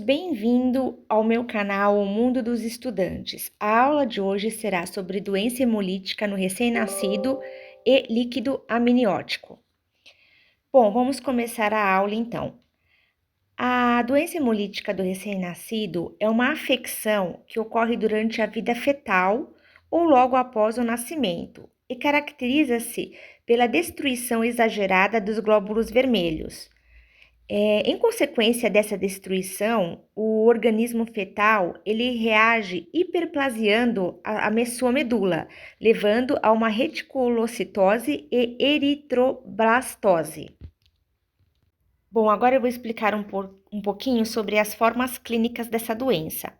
bem-vindo ao meu canal O Mundo dos Estudantes. A aula de hoje será sobre doença hemolítica no recém-nascido e líquido amniótico. Bom, vamos começar a aula então. A doença hemolítica do recém-nascido é uma afecção que ocorre durante a vida fetal ou logo após o nascimento e caracteriza-se pela destruição exagerada dos glóbulos vermelhos. Em consequência dessa destruição, o organismo fetal ele reage hiperplasiando sua medula, levando a uma reticulocitose e eritroblastose. Bom, agora eu vou explicar um pouquinho sobre as formas clínicas dessa doença.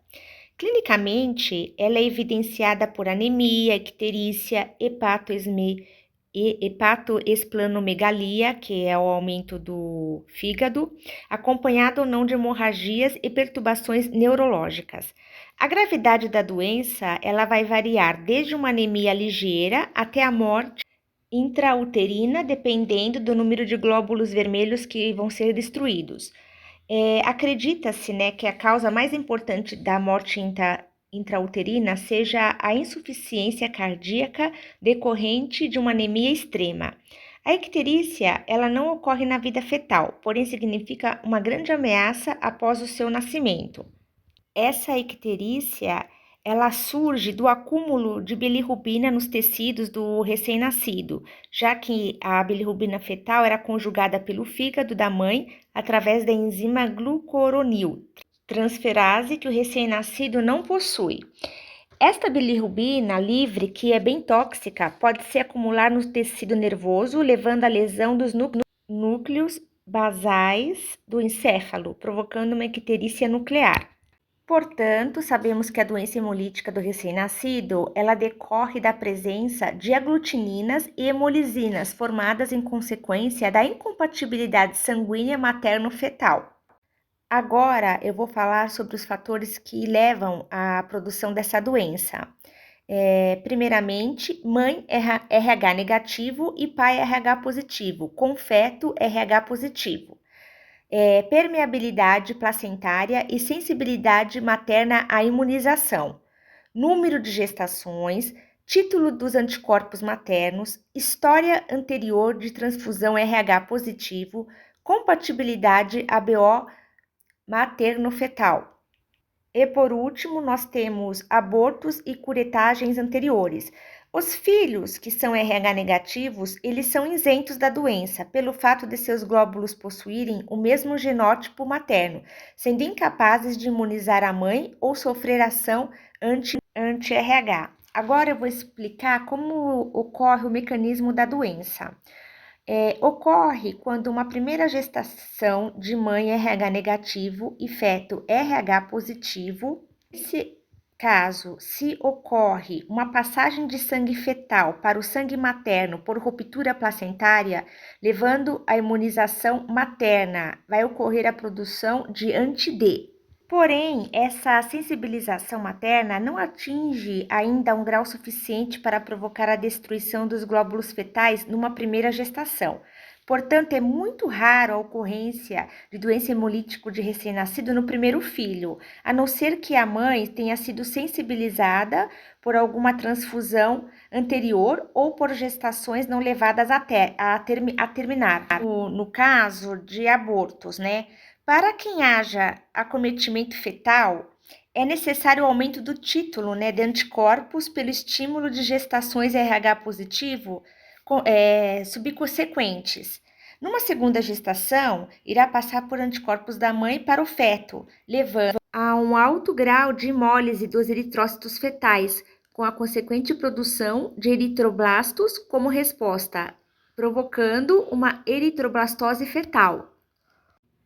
Clinicamente, ela é evidenciada por anemia, icterícia, hepatoesplanomegalia, que é o aumento do fígado, acompanhado ou não de hemorragias e perturbações neurológicas. A gravidade da doença, ela vai variar desde uma anemia ligeira até a morte intrauterina, dependendo do número de glóbulos vermelhos que vão ser destruídos. Acredita-se, né, que a causa mais importante da morte intrauterina seja a insuficiência cardíaca decorrente de uma anemia extrema. A icterícia, ela não ocorre na vida fetal, porém significa uma grande ameaça após o seu nascimento. Essa icterícia, ela surge do acúmulo de bilirrubina nos tecidos do recém-nascido, já que a bilirrubina fetal era conjugada pelo fígado da mãe através da enzima glucuronil transferase que o recém-nascido não possui. Esta bilirrubina livre, que é bem tóxica, pode se acumular no tecido nervoso, levando à lesão dos núcleos basais do encéfalo, provocando uma icterícia nuclear. Portanto, sabemos que a doença hemolítica do recém-nascido, ela decorre da presença de aglutininas e hemolisinas formadas em consequência da incompatibilidade sanguínea materno-fetal. Agora, eu vou falar sobre os fatores que levam à produção dessa doença. Primeiramente, mãe RH negativo e pai RH positivo, com feto RH positivo. Permeabilidade placentária e sensibilidade materna à imunização, número de gestações, título dos anticorpos maternos, história anterior de transfusão RH positivo, compatibilidade ABO materno-fetal. E por último, nós temos abortos e curetagens anteriores. Os filhos que são RH negativos, eles são isentos da doença, pelo fato de seus glóbulos possuírem o mesmo genótipo materno, sendo incapazes de imunizar a mãe ou sofrer ação anti-RH. Agora eu vou explicar como ocorre o mecanismo da doença. Ocorre quando uma primeira gestação de mãe RH negativo e feto RH positivo. Nesse caso, se ocorre uma passagem de sangue fetal para o sangue materno por ruptura placentária, levando à imunização materna, vai ocorrer a produção de anti-D. Porém, essa sensibilização materna não atinge ainda um grau suficiente para provocar a destruição dos glóbulos fetais numa primeira gestação. Portanto, é muito raro a ocorrência de doença hemolítica de recém-nascido no primeiro filho, a não ser que a mãe tenha sido sensibilizada por alguma transfusão anterior ou por gestações não levadas a terminar. No caso de abortos, né? Para quem haja acometimento fetal, é necessário o aumento do título, né, de anticorpos pelo estímulo de gestações RH positivo subsequentes. Numa segunda gestação, irá passar por anticorpos da mãe para o feto, levando a um alto grau de hemólise dos eritrócitos fetais, com a consequente produção de eritroblastos como resposta, provocando uma eritroblastose fetal.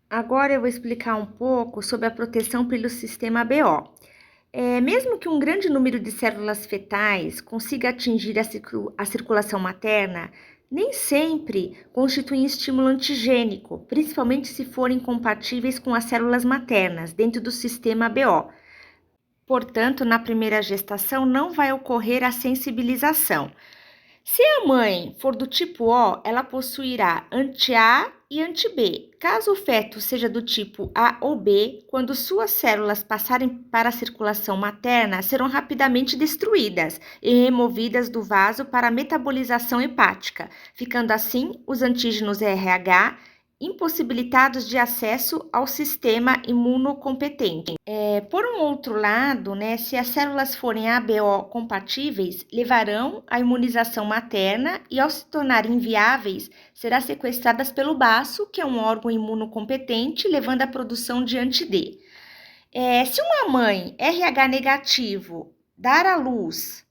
Agora eu vou explicar um pouco sobre a proteção pelo sistema BO. Mesmo que um grande número de células fetais consiga atingir a circulação materna, nem sempre constituem estímulo antigênico, principalmente se forem compatíveis com as células maternas dentro do sistema BO. Portanto, na primeira gestação não vai ocorrer a sensibilização. Se a mãe for do tipo O, ela possuirá anti-A e anti-B. Caso o feto seja do tipo A ou B, quando suas células passarem para a circulação materna, serão rapidamente destruídas e removidas do vaso para a metabolização hepática, ficando assim os antígenos RH impossibilitados de acesso ao sistema imunocompetente. Por um outro lado, né, se as células forem ABO compatíveis, levarão à imunização materna e, ao se tornarem inviáveis, serão sequestradas pelo baço, que é um órgão imunocompetente, levando à produção de anti-D. Se uma mãe RH negativo dar à luz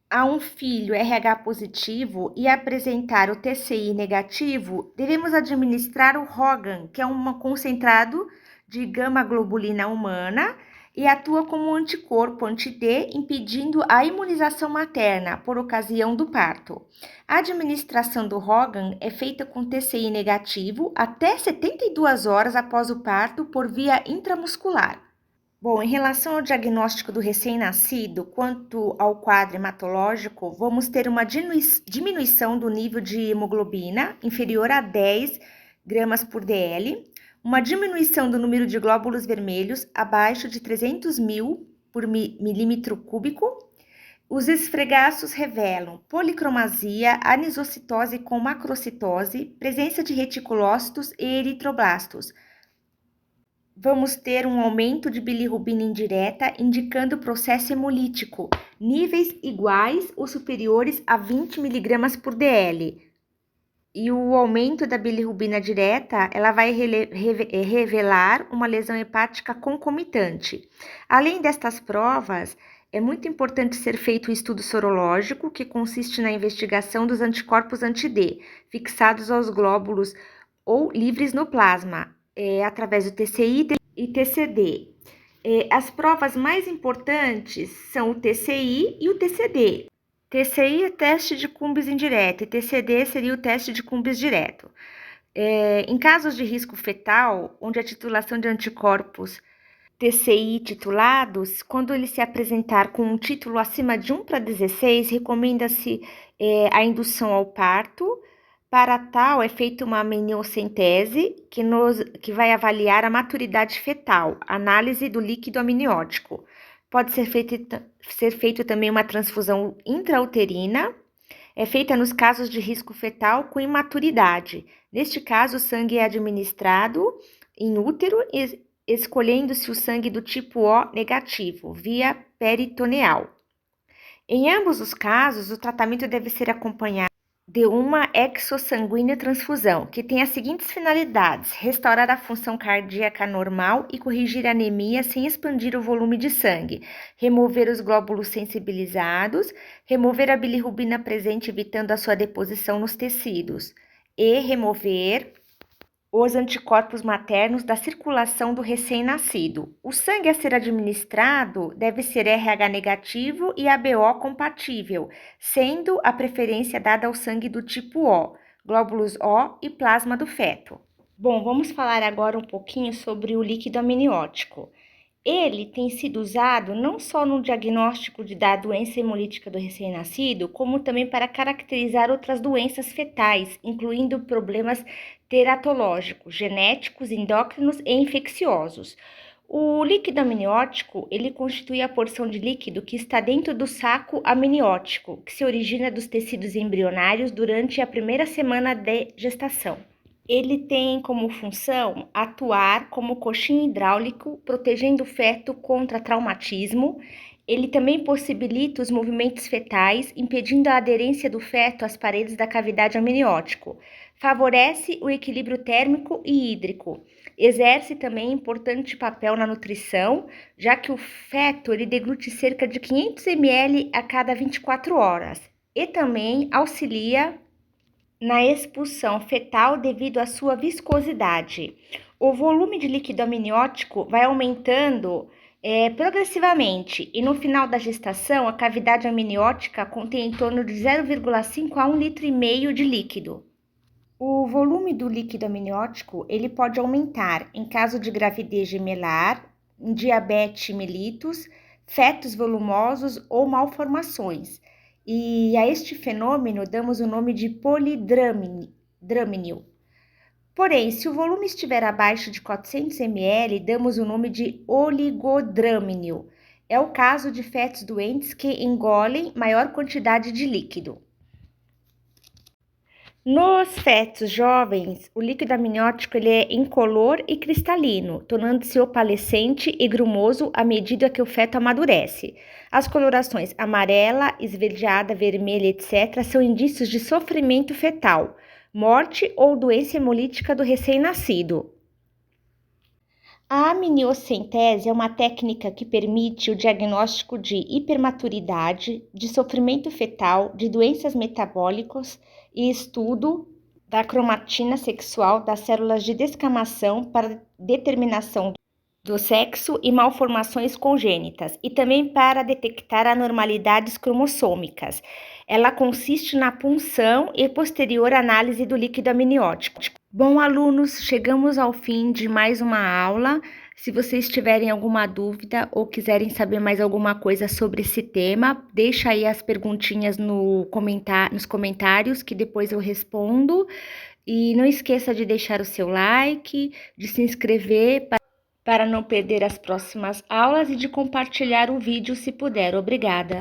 a um filho RH positivo e apresentar o TCI negativo, devemos administrar o Rogan, que é um concentrado de gama-globulina humana e atua como anticorpo anti-D, impedindo a imunização materna por ocasião do parto. A administração do Rogan é feita com TCI negativo até 72 horas após o parto por via intramuscular. Bom, em relação ao diagnóstico do recém-nascido, quanto ao quadro hematológico, vamos ter uma diminuição do nível de hemoglobina inferior a 10 gramas por DL, uma diminuição do número de glóbulos vermelhos abaixo de 300 mil por milímetro cúbico. Os esfregaços revelam policromasia, anisocitose com macrocitose, presença de reticulócitos e eritroblastos. Vamos ter um aumento de bilirrubina indireta, indicando o processo hemolítico, níveis iguais ou superiores a 20 mg por DL. E o aumento da bilirrubina direta, ela vai revelar uma lesão hepática concomitante. Além destas provas, é muito importante ser feito o estudo sorológico, que consiste na investigação dos anticorpos anti-D, fixados aos glóbulos ou livres no plasma, através do TCI e TCD. As provas mais importantes são o TCI e o TCD. TCI é teste de Cumbis indireto e TCD seria o teste de Cumbis direto. Em casos de risco fetal, onde a titulação de anticorpos TCI titulados, quando ele se apresentar com um título acima de 1/16, recomenda-se a indução ao parto. Para tal, é feita uma amniocentese, que vai avaliar a maturidade fetal, análise do líquido amniótico. Pode ser feito também uma transfusão intrauterina, é feita nos casos de risco fetal com imaturidade. Neste caso, o sangue é administrado em útero, escolhendo-se o sangue do tipo O negativo, via peritoneal. Em ambos os casos, o tratamento deve ser acompanhado de uma exossanguínea transfusão, que tem as seguintes finalidades: restaurar a função cardíaca normal e corrigir a anemia sem expandir o volume de sangue, remover os glóbulos sensibilizados, remover a bilirrubina presente, evitando a sua deposição nos tecidos, e remover os anticorpos maternos da circulação do recém-nascido. O sangue a ser administrado deve ser RH negativo e ABO compatível, sendo a preferência dada ao sangue do tipo O, glóbulos O e plasma do feto. Bom, vamos falar agora um pouquinho sobre o líquido amniótico. Ele tem sido usado não só no diagnóstico da doença hemolítica do recém-nascido, como também para caracterizar outras doenças fetais, incluindo problemas teratológicos, genéticos, endócrinos e infecciosos. O líquido amniótico, ele constitui a porção de líquido que está dentro do saco amniótico, que se origina dos tecidos embrionários durante a primeira semana de gestação. Ele tem como função atuar como coxim hidráulico, protegendo o feto contra traumatismo. Ele também possibilita os movimentos fetais, impedindo a aderência do feto às paredes da cavidade amniótico. Favorece o equilíbrio térmico e hídrico. Exerce também importante papel na nutrição, já que o feto ele deglute cerca de 500 ml a cada 24 horas. E também auxilia na expulsão fetal devido à sua viscosidade. O volume de líquido amniótico vai aumentando progressivamente e no final da gestação a cavidade amniótica contém em torno de 0,5 a 1,5 litro de líquido. O volume do líquido amniótico ele pode aumentar em caso de gravidez gemelar, em diabetes mellitus, fetos volumosos ou malformações. E a este fenômeno damos o nome de polidrâmino. Porém, se o volume estiver abaixo de 400 ml, damos o nome de oligodrâmino. É o caso de fetos doentes que engolem maior quantidade de líquido. Nos fetos jovens, o líquido amniótico ele é incolor e cristalino, tornando-se opalescente e grumoso à medida que o feto amadurece. As colorações amarela, esverdeada, vermelha, etc., são indícios de sofrimento fetal, morte ou doença hemolítica do recém-nascido. A amniocentese é uma técnica que permite o diagnóstico de hipermaturidade, de sofrimento fetal, de doenças metabólicas e estudo da cromatina sexual das células de descamação para determinação do sexo e malformações congênitas, e também para detectar anormalidades cromossômicas. Ela consiste na punção e posterior análise do líquido amniótico. Bom, alunos, chegamos ao fim de mais uma aula. Se vocês tiverem alguma dúvida ou quiserem saber mais alguma coisa sobre esse tema, deixa aí as perguntinhas nos comentários que depois eu respondo. E não esqueça de deixar o seu like, de se inscrever para não perder as próximas aulas e de compartilhar o vídeo se puder. Obrigada!